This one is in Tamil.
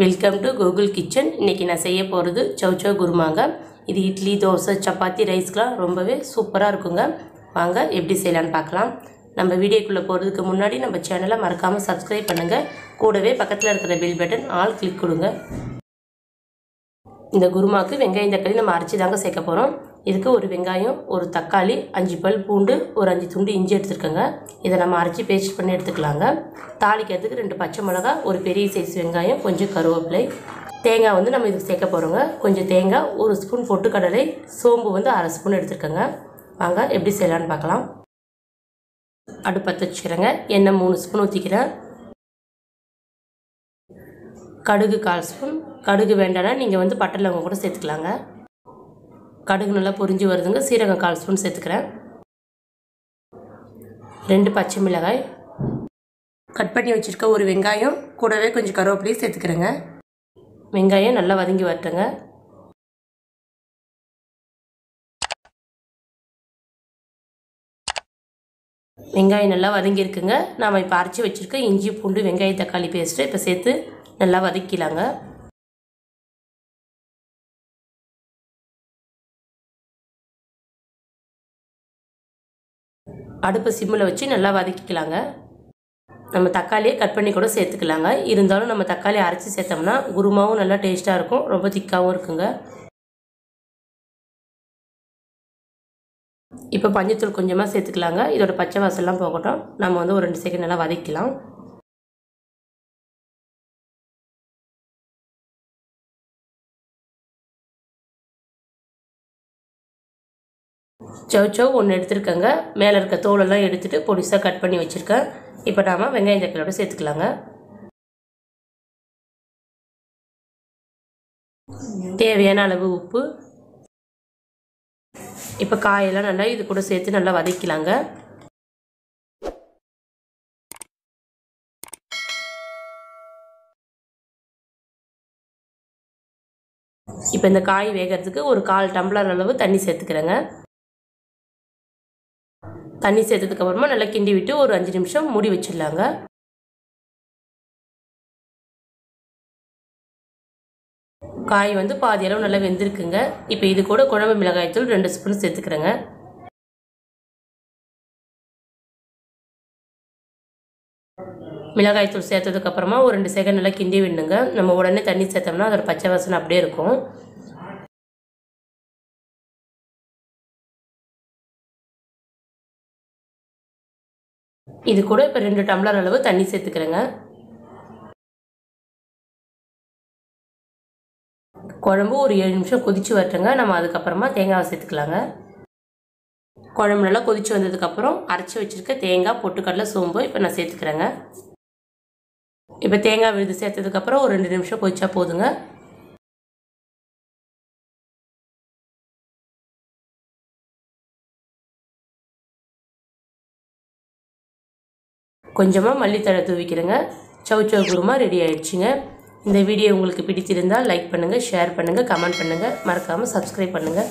Welcome to Gokul kitchen. இன்றைக்கி நான் செய்ய போகிறது சவ் சவ் குருமாங்க. இது இட்லி, தோசை, சப்பாத்தி, ரைஸ்க்கெலாம் ரொம்பவே சூப்பராக இருக்குங்க. வாங்க எப்படி செய்யலான்னு பார்க்கலாம். நம்ம வீடியோக்குள்ளே போகிறதுக்கு முன்னாடி நம்ம சேனலை மறக்காமல் சப்ஸ்கிரைப் பண்ணுங்கள். கூடவே பக்கத்தில் இருக்கிற பெல் பட்டன் ஆல் கிளிக் கொடுங்க. இந்த குருமாவுக்கு வெங்காயம் தக்காளி நம்ம அரைச்சி தாங்க சேர்க்க போகிறோம். இதுக்கு ஒரு வெங்காயம், ஒரு தக்காளி, 5 பல் பூண்டு, ஒரு 5 துண்டு இஞ்சி எடுத்துருக்கோங்க. இதை நம்ம அரைச்சி பேஸ்ட் பண்ணி எடுத்துக்கலாங்க. தாளிக்கிறதுக்கு 2 பச்சை மிளகா, ஒரு பெரிய சைஸ் வெங்காயம், கொஞ்சம் கருவேப்பிலை, தேங்காய் வந்து நம்ம இதுக்கு சேர்க்க போகிறோங்க. கொஞ்சம் தேங்காய், 1 ஸ்பூன் பொட்டுக்கடலை, சோம்பு வந்து 1/2 ஸ்பூன் எடுத்துருக்கோங்க. வாங்க எப்படி செய்யலான்னு பார்க்கலாம். அடுப்பத்தை வச்சுக்கிறேங்க. எண்ணெய் 3 ஸ்பூன் ஊற்றிக்கிறேன். கடுகு 1/4 ஸ்பூன். கடுகு வேண்டாம்னா நீங்கள் வந்து பட்டை லவங்கம் கூட சேர்த்துக்கலாங்க. கடுகு நல்லா பொரிஞ்சு வருதுங்க. சீரகம் 1/4 ஸ்பூன் சேர்த்துக்கிறேன். 2 பச்சை மிளகாய், கட் பண்ணி வச்சுருக்க ஒரு வெங்காயம், கூடவே கொஞ்சம் கருவேப்பிலையும் சேர்த்துக்கிறேங்க. வெங்காயம் நல்லா வதங்கி வரட்டுங்க. வெங்காயம் நல்லா வதங்கியிருக்குங்க. நாம் இப்போ அரைச்சி வச்சுருக்க இஞ்சி, பூண்டு, வெங்காயம், தக்காளி பேஸ்ட்டு இப்போ சேர்த்து நல்லா வதக்கிலாங்க. அடுப்பை சிம்மில் வச்சு நல்லா வதக்கிக்கலாங்க. நம்ம தக்காளியை கட் பண்ணி கூட சேர்த்துக்கலாங்க. இருந்தாலும் நம்ம தக்காளி அரைச்சி சேர்த்தோம்னா குருமாவும் நல்லா டேஸ்ட்டாக இருக்கும், ரொம்ப திக்காகவும் இருக்குங்க. இப்போ மஞ்சத்தூள் கொஞ்சமாக சேர்த்துக்கலாங்க. இதோட பச்சை வாசல்லாம் போகட்டும். நம்ம வந்து ஒரு 2 செகண்ட் நல்லா வதக்கலாம். சவ் சவ் 1 எடுத்துருக்கேங்க. மேலே இருக்க தோலெல்லாம் எடுத்துகிட்டு பொடிசாக கட் பண்ணி வச்சுருக்கேன். இப்போ நாம் வெங்காயம் தக்காளியோட சேர்த்துக்கலாங்க. தேவையான அளவு உப்பு. இப்போ காயெல்லாம் நல்லா இது கூட சேர்த்து நல்லா வதக்கலாங்க. இப்போ இந்த காய் வேகிறதுக்கு ஒரு 1/4 டம்ளர் அளவு தண்ணி சேர்த்துக்கிறேங்க. தண்ணி சேர்த்ததுக்கப்புறமா நல்லா கிண்டி விட்டு ஒரு 5 நிமிஷம் மூடி வச்சிடலாங்க. காய் வந்து பாதி அளவு நல்லா வெந்திருக்குங்க. இப்போ இது கூட குழம்பு மிளகாய்த்தூள் 2 ஸ்பூன் சேர்த்துக்கிறேங்க. மிளகாய்த்தூள் சேர்த்ததுக்கப்புறமா ஒரு 2 செகண்ட் நல்லா கிண்டி விடணுங்க. நம்ம உடனே தண்ணி சேர்த்தோம்னா அதோட பச்சை வாசனை அப்படியே இருக்கும். இது கூட இப்போ 2 டம்ளர் அளவு தண்ணி சேர்த்துக்கிறேங்க. குழம்பு ஒரு 7 நிமிஷம் கொதிச்சு வரட்டுங்க. நம்ம அதுக்கப்புறமா தேங்காவை சேர்த்துக்கலாங்க. குழம்பு நல்லா கொதிச்சு வந்ததுக்கப்புறம் அரைச்சி வச்சுருக்க தேங்காய், பொட்டுக்கடலை, சோம்பு இப்போ நான் சேர்த்துக்கிறேங்க. இப்போ தேங்காய் விழுது சேர்த்ததுக்கப்புறம் ஒரு 2 நிமிஷம் கொதிச்சா போதுங்க. கொஞ்சமாக மல்லித்தழை தூவிக்கிறேங்க. சவ் சவ் குருமா ரெடி ஆயிடுச்சுங்க. இந்த வீடியோ உங்களுக்கு பிடிச்சிருந்தால் லைக் பண்ணுங்கள், ஷேர் பண்ணுங்கள், கமெண்ட் பண்ணுங்கள், மறக்காமல் சப்ஸ்கிரைப் பண்ணுங்கள்.